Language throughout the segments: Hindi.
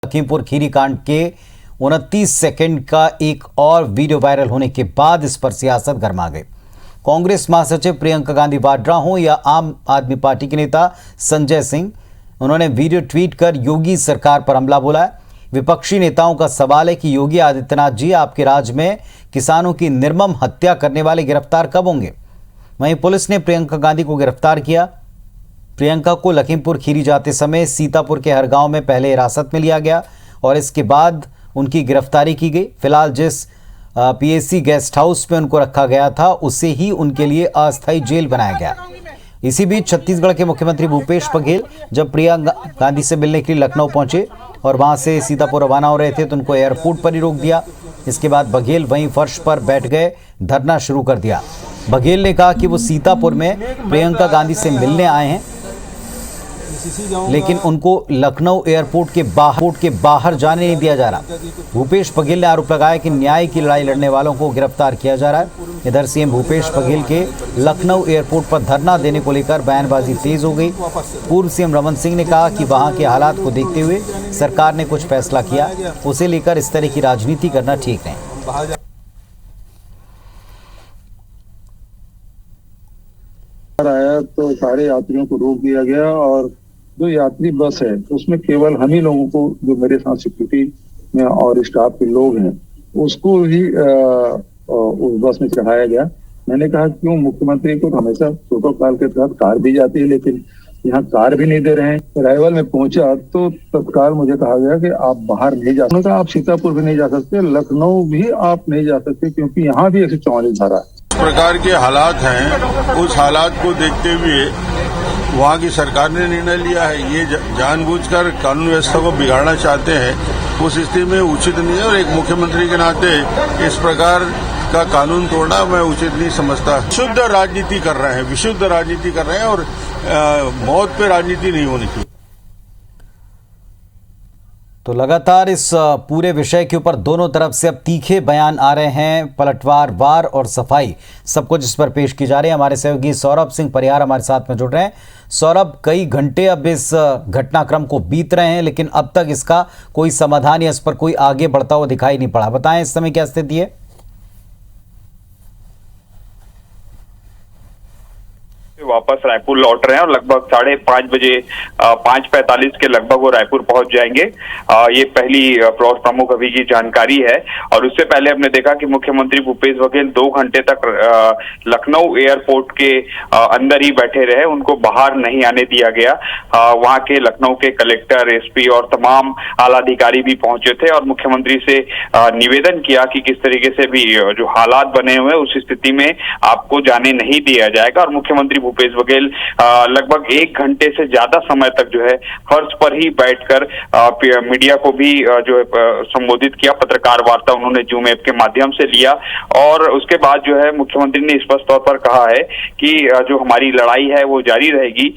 लखीमपुर खीरी कांड के 29 सेकंड का एक और वीडियो वायरल होने के बाद इस पर सियासत गर्मा गई। कांग्रेस महासचिव प्रियंका गांधी वाड्रा हो या आम आदमी पार्टी के नेता संजय सिंह, उन्होंने वीडियो ट्वीट कर योगी सरकार पर हमला बोला है। विपक्षी नेताओं का सवाल है कि योगी आदित्यनाथ जी, आपके राज्य में किसानों की निर्मम हत्या करने वाले गिरफ्तार कब होंगे? वहीं पुलिस ने प्रियंका गांधी को गिरफ्तार किया। प्रियंका को लखीमपुर खीरी जाते समय सीतापुर के हर गांव में पहले हिरासत में लिया गया और इसके बाद उनकी गिरफ्तारी की गई। फिलहाल जिस पीएसी गेस्ट हाउस में उनको रखा गया था, उसे ही उनके लिए अस्थायी जेल बनाया गया। इसी बीच छत्तीसगढ़ के मुख्यमंत्री भूपेश बघेल जब प्रियंका गांधी से मिलने के लिए लखनऊ पहुंचे और वहां से सीतापुर रवाना हो रहे थे तो उनको एयरपोर्ट पर ही रोक दिया। इसके बाद बघेल वहीं फर्श पर बैठ गए, धरना शुरू कर दिया। बघेल ने कहा कि वो सीतापुर में प्रियंका गांधी से मिलने आए हैं, लेकिन उनको लखनऊ एयरपोर्ट के बाहर जाने नहीं दिया जा रहा। भूपेश बघेल ने आरोप लगाया कि न्याय की लड़ाई लड़ने वालों को गिरफ्तार किया जा रहा है। इधर सीएम भूपेश बघेल के लखनऊ एयरपोर्ट पर धरना देने को लेकर बयानबाजी तेज हो गई। पूर्व सीएम रमन सिंह ने कहा कि वहां के हालात को देखते हुए सरकार ने कुछ फैसला किया, उसे लेकर इस तरह की राजनीति करना ठीक नहीं। आया तो सारे यात्रियों को रोक दिया गया और जो यात्री बस है उसमें केवल हम ही लोगों को, जो मेरे साथ सिक्योरिटी और स्टाफ के लोग हैं, उसको ही उस बस में चढ़ाया गया। मैंने कहा क्यों, मुख्यमंत्री को हमेशा प्रोटोकॉल के तहत कार दी जाती है, लेकिन यहाँ कार भी नहीं दे रहे हैं। अराइवल में पहुंचा तो तत्काल मुझे कहा गया कि आप बाहर नहीं जा सकते, आप सीतापुर भी नहीं जा सकते, लखनऊ भी आप नहीं जा सकते, क्योंकि यहाँ भी 144 धारा है। इस प्रकार के हालात हैं, उस हालात को देखते हुए वहाँ की सरकार ने निर्णय लिया है। ये जानबूझकर कानून व्यवस्था को बिगाड़ना चाहते हैं, उस स्थिति में उचित नहीं है और एक मुख्यमंत्री के नाते इस प्रकार का कानून तोड़ना मैं उचित नहीं समझता। शुद्ध राजनीति कर रहे हैं, विशुद्ध राजनीति कर रहे हैं और मौत पे राजनीति नहीं होनी चाहिए। तो लगातार इस पूरे विषय के ऊपर दोनों तरफ से अब तीखे बयान आ रहे हैं, पलटवार, वार और सफाई, सब कुछ इस पर पेश की जा रही है। हमारे सहयोगी सौरभ सिंह परिहार हमारे साथ में जुड़ रहे हैं। सौरभ, कई घंटे अब इस घटनाक्रम को बीत रहे हैं, लेकिन अब तक इसका कोई समाधान या इस पर कोई आगे बढ़ता हुआ दिखाई नहीं पड़ा। बताएं इस समय क्या स्थिति है? वापस रायपुर लौट रहे हैं और लगभग 5:30 बजे 5:45 के लगभग वो रायपुर पहुंच जाएंगे। ये पहली प्रमुख अभी की जानकारी है। और उससे पहले हमने देखा कि मुख्यमंत्री भूपेश बघेल 2 घंटे तक लखनऊ एयरपोर्ट के अंदर ही बैठे रहे, उनको बाहर नहीं आने दिया गया। वहां के लखनऊ के कलेक्टर, एसपी और तमाम आला अधिकारी भी पहुंचे थे और मुख्यमंत्री से निवेदन किया कि किस तरीके से भी जो हालात बने हुए हैं उस स्थिति में आपको जाने नहीं दिया जाएगा। और मुख्यमंत्री भूपेश बघेल लगभग 1 घंटे से ज्यादा समय तक जो है फर्श पर ही बैठकर मीडिया को भी जो है संबोधित किया। पत्रकार वार्ता उन्होंने जूम ऐप के माध्यम से लिया और उसके बाद जो है मुख्यमंत्री ने स्पष्ट तौर पर कहा है कि जो हमारी लड़ाई है वो जारी रहेगी।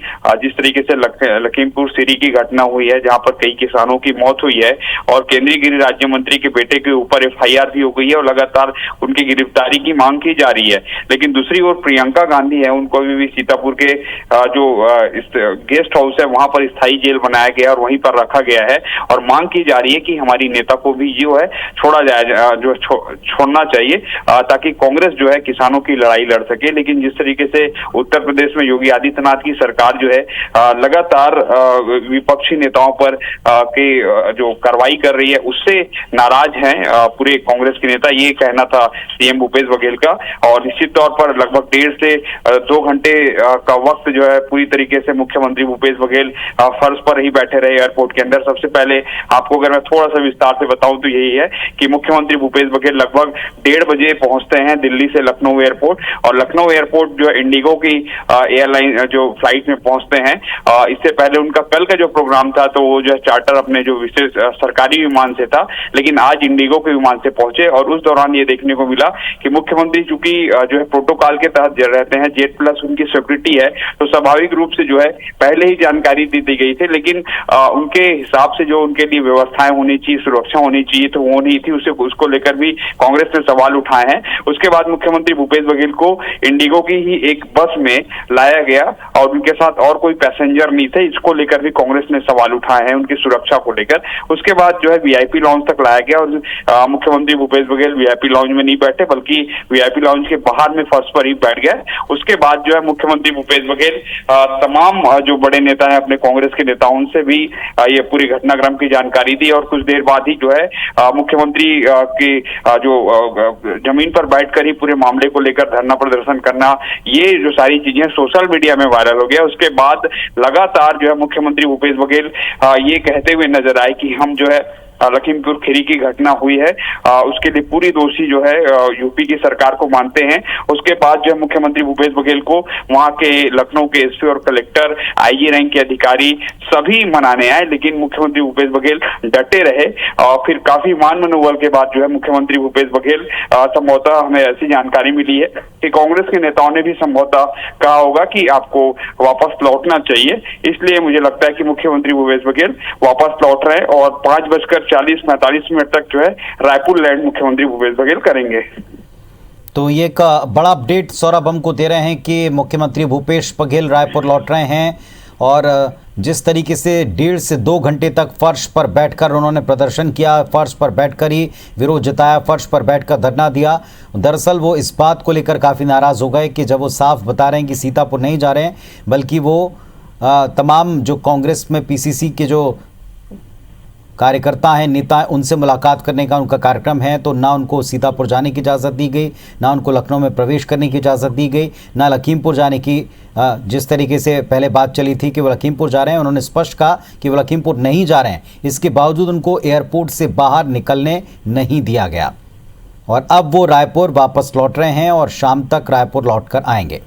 जिस तरीके से लखीमपुर खीरी की घटना हुई है, जहां पर कई किसानों की मौत हुई है और केंद्रीय गृह राज्य मंत्री के बेटे के ऊपर FIR भी हो गई है और लगातार उनकी गिरफ्तारी की मांग की जा रही है। लेकिन दूसरी ओर प्रियंका गांधी है, उनको अभी भी सीतापुर के जो गेस्ट हाउस है वहां पर स्थायी जेल बनाया गया और वहीं पर रखा गया है और मांग की जा रही है कि हमारी नेता को भी जो है छोड़ा जाए, जो छोड़ना चाहिए, ताकि कांग्रेस जो है किसानों की लड़ाई लड़ सके। लेकिन जिस तरीके से उत्तर प्रदेश में योगी आदित्यनाथ की सरकार जो है लगातार विपक्षी नेताओं पर के जो कार्रवाई कर रही है उससे नाराज हैं पूरे कांग्रेस के नेता, ये कहना था सीएम भूपेश बघेल का। और निश्चित तौर पर लगभग 1.5 से 2 घंटे का वक्त जो है पूरी तरीके से मुख्यमंत्री भूपेश बघेल फर्श पर ही बैठे रहे एयरपोर्ट के अंदर। सबसे पहले आपको अगर मैं थोड़ा सा विस्तार से बताऊं तो यही है कि मुख्यमंत्री भूपेश बघेल लगभग 1:30 बजे पहुंचते हैं दिल्ली से लखनऊ एयरपोर्ट और लखनऊ एयरपोर्ट जो इंडिगो की एयरलाइन जो फ्लाइट में पहुंचते हैं। इससे पहले उनका कल का जो प्रोग्राम था तो वो जो है चार्टर अपने जो विशेष सरकारी विमान से था, लेकिन आज इंडिगो के विमान से पहुंचे और उस दौरान ये देखने को मिला कि मुख्यमंत्री चूंकि जो है प्रोटोकॉल के तहत रहते हैं, जेट प्लस उनकी स्विफ्ट सिक्योरिटी है, तो स्वाभाविक रूप से जो है पहले ही जानकारी दी गई थी, लेकिन उनके हिसाब से जो उनके लिए व्यवस्थाएं होनी चाहिए, सुरक्षा होनी चाहिए, तो वो नहीं थी। उसको लेकर भी कांग्रेस ने सवाल उठाए हैं। उसके बाद मुख्यमंत्री भूपेश बघेल को इंडिगो की ही एक बस में लाया गया और उनके साथ और कोई पैसेंजर नहीं थे। इसको लेकर भी कांग्रेस ने सवाल उठाए हैं, उनकी सुरक्षा को लेकर। उसके बाद जो है वीआईपी लॉन्च तक लाया गया और मुख्यमंत्री भूपेश बघेल वीआईपी लॉन्च में नहीं बैठे, बल्कि वीआईपी लॉन्च के बाहर में फर्श पर ही बैठ गए। उसके बाद जो है मुख्यमंत्री भूपेश बघेल तमाम जो बड़े नेता हैं अपने कांग्रेस के नेताओं उनसे भी ये पूरी घटनाक्रम की जानकारी दी और कुछ देर बाद ही जो है मुख्यमंत्री की जो जमीन पर बैठकर ही पूरे मामले को लेकर धरना प्रदर्शन करना, ये जो सारी चीजें सोशल मीडिया में वायरल हो गया। उसके बाद लगातार जो है मुख्यमंत्री भूपेश बघेल ये कहते हुए नजर आए कि हम जो है लखीमपुर खीरी की घटना हुई है उसके लिए पूरी दोषी जो है यूपी की सरकार को मानते हैं। उसके बाद जो है मुख्यमंत्री भूपेश बघेल को वहां के लखनऊ के एसपी और कलेक्टर, आईजी रैंक के अधिकारी सभी मनाने आए, लेकिन मुख्यमंत्री भूपेश बघेल डटे रहे। और फिर काफी मान मनोबल के बाद जो है मुख्यमंत्री भूपेश बघेल संभवतः हमें ऐसी जानकारी मिली है कि कांग्रेस के नेताओं ने भी संभवतः कहा होगा कि आपको वापस लौटना चाहिए। इसलिए मुझे लगता है कि मुख्यमंत्री भूपेश बघेल वापस लौट रहे हैं और 5:40-45 तक जो है रायपुर लैंड मुख्यमंत्री भूपेश बघेल करेंगे। तो ये एक बड़ा अपडेट सौरभ हमको दे रहे हैं कि मुख्यमंत्री भूपेश बघेल रायपुर लौट रहे हैं और जिस तरीके से 1.5 से 2 घंटे तक फर्श पर बैठकर उन्होंने प्रदर्शन किया, फर्श पर बैठकर ही विरोध जताया, फर्श पर बैठकर धरना दिया। दरअसल वो इस बात को लेकर काफ़ी नाराज़ हो गए कि जब वो साफ बता रहे हैं कि सीतापुर नहीं जा रहे हैं, बल्कि वो तमाम जो कांग्रेस में पीसीसी के जो कार्यकर्ता हैं, नेता हैं, उनसे मुलाकात करने का उनका कार्यक्रम है, तो ना उनको सीतापुर जाने की इजाज़त दी गई, ना उनको लखनऊ में प्रवेश करने की इजाज़त दी गई, ना लखीमपुर जाने की। जिस तरीके से पहले बात चली थी कि वो लखीमपुर जा रहे हैं, उन्होंने स्पष्ट कहा कि वो लखीमपुर नहीं जा रहे हैं। इसके बावजूद उनको एयरपोर्ट से बाहर निकलने नहीं दिया गया और अब वो रायपुर वापस लौट रहे हैं और शाम तक रायपुर लौट कर आएंगे।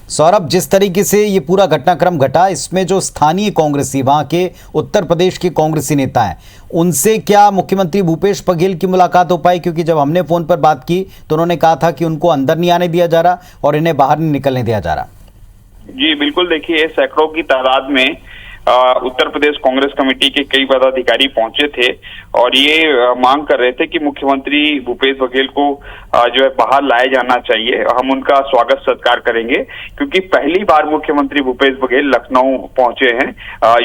सौरभ, जिस तरीके से ये पूरा घटनाक्रम घटा, इसमें जो स्थानीय कांग्रेसी, वहां के उत्तर प्रदेश के कांग्रेसी नेता हैं, उनसे क्या मुख्यमंत्री भूपेश बघेल की मुलाकात हो पाई? क्योंकि जब हमने फोन पर बात की तो उन्होंने कहा था कि उनको अंदर नहीं आने दिया जा रहा और इन्हें बाहर नहीं निकलने दिया जा रहा। जी बिल्कुल, देखिए सैकड़ों की तादाद में उत्तर प्रदेश कांग्रेस कमेटी के कई पदाधिकारी पहुंचे थे और ये मांग कर रहे थे कि मुख्यमंत्री भूपेश बघेल को जो है बाहर लाया जाना चाहिए। हम उनका स्वागत सत्कार करेंगे क्योंकि पहली बार मुख्यमंत्री भूपेश बघेल लखनऊ पहुंचे हैं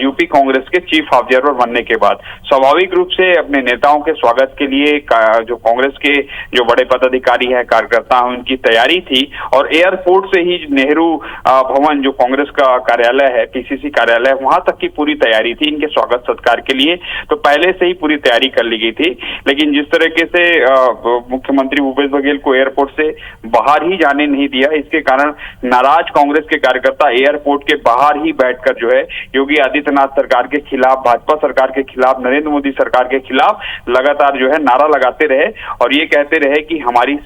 यूपी कांग्रेस के चीफ ऑब्जर्वर बनने के बाद। स्वाभाविक रूप से अपने नेताओं के स्वागत के लिए जो कांग्रेस के जो बड़े पदाधिकारी हैं, कार्यकर्ता हैं, उनकी तैयारी थी और एयरपोर्ट से ही नेहरू भवन जो कांग्रेस का कार्यालय है, पीसीसी कार्यालय, वहां तक की पूरी तैयारी थी इनके स्वागत सत्कार के लिए। तो पहले से ही पूरी तैयारी कर ली गई थी, लेकिन जिस तरीके से मुख्यमंत्री भूपेश बघेल को एयरपोर्ट से बाहर ही जाने नहीं दिया, इसके कारण नाराज कांग्रेस के कार्यकर्ता एयरपोर्ट के बाहर ही बैठकर जो है योगी आदित्यनाथ सरकार के खिलाफ, भाजपा सरकार के खिलाफ, नरेंद्र मोदी सरकार के खिलाफ लगातार जो है नारा लगाते रहे और ये कहते रहे कि हमारी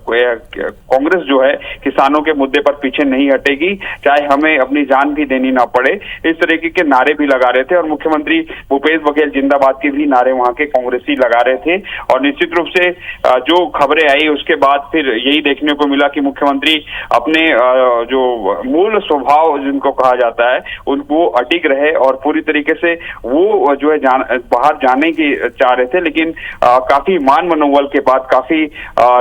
कांग्रेस जो है किसानों के मुद्दे पर पीछे नहीं हटेगी, चाहे हमें अपनी जान भी देनी ना पड़े। इस तरीके के नारे भी लगा रहे थे और मुख्यमंत्री भूपेश बघेल जिंदाबाद के भी नारे वहां के कांग्रेसी लगा रहे थे। और निश्चित रूप से जो खबरें आई उसके बाद फिर यही देखने को मिला कि मुख्यमंत्री अपने जो मूल स्वभाव जिनको कहा जाता है उनको अटिक रहे और पूरी तरीके से वो जो है बाहर जाने की चाह रहे थे, लेकिन काफी मान मनोबल के बाद, काफी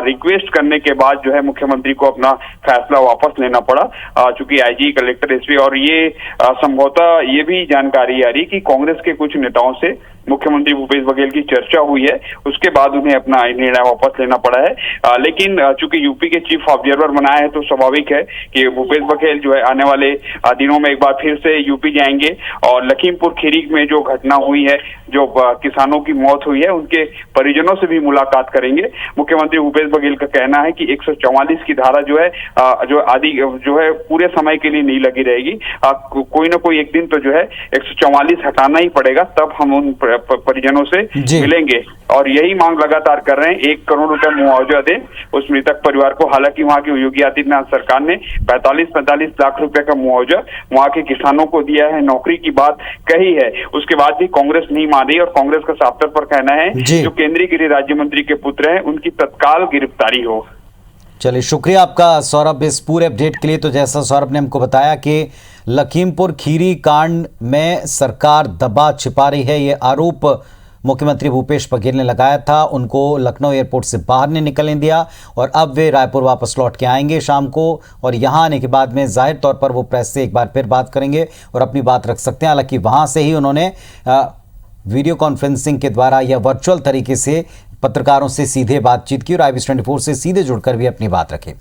रिक्वेस्ट करने के बाद जो है मुख्यमंत्री को अपना फैसला वापस लेना पड़ा, चूंकि आईजी, कलेक्टर, एसपी और ये संभवतः ये भी जानकारी आ रही कि कांग्रेस के कुछ नेताओं से मुख्यमंत्री भूपेश बघेल की चर्चा हुई है, उसके बाद उन्हें अपना निर्णय वापस लेना पड़ा है। लेकिन चूंकि यूपी के चीफ ऑब्जर्वर बनाया है तो स्वाभाविक है कि भूपेश बघेल जो है आने वाले दिनों में एक बार फिर से यूपी जाएंगे और लखीमपुर खीरी में जो घटना हुई है, जो किसानों की मौत हुई है, उनके परिजनों से भी मुलाकात करेंगे। मुख्यमंत्री भूपेश बघेल का कहना है कि 144 की धारा जो है जो है पूरे समय के लिए नहीं लगी रहेगी, कोई ना कोई एक दिन तो जो है 144 हटाना ही पड़ेगा, तब हम उन परिजनों से मिलेंगे। और यही मांग लगातार कर रहे हैं, 1 करोड़ रुपए मुआवजा दें उस मृतक परिवार को। हालांकि वहां की योगी आदित्यनाथ सरकार ने 45-45 लाख रुपए का मुआवजा वहां के किसानों को दिया है, नौकरी की बात कही है, उसके बाद भी कांग्रेस नहीं मान रही और कांग्रेस का साफ तौर पर कहना है जो केंद्रीय गृह राज्य मंत्री के पुत्र हैं उनकी तत्काल गिरफ्तारी हो। चलिए, शुक्रिया आपका सौरभ इस पूरे अपडेट के लिए। तो जैसा सौरभ ने हमको बताया कि लखीमपुर खीरी कांड में सरकार दबा छिपा रही है, ये आरोप मुख्यमंत्री भूपेश बघेल ने लगाया था। उनको लखनऊ एयरपोर्ट से बाहर नहीं निकलने दिया और अब वे रायपुर वापस लौट के आएंगे शाम को, और यहाँ आने के बाद में जाहिर तौर पर वो प्रेस से एक बार फिर बात करेंगे और अपनी बात रख सकते हैं। हालांकि वहाँ से ही उन्होंने वीडियो कॉन्फ्रेंसिंग के द्वारा या वर्चुअल तरीके से पत्रकारों से सीधे बातचीत की और IBS 24 से सीधे जुड़कर भी अपनी बात रखी।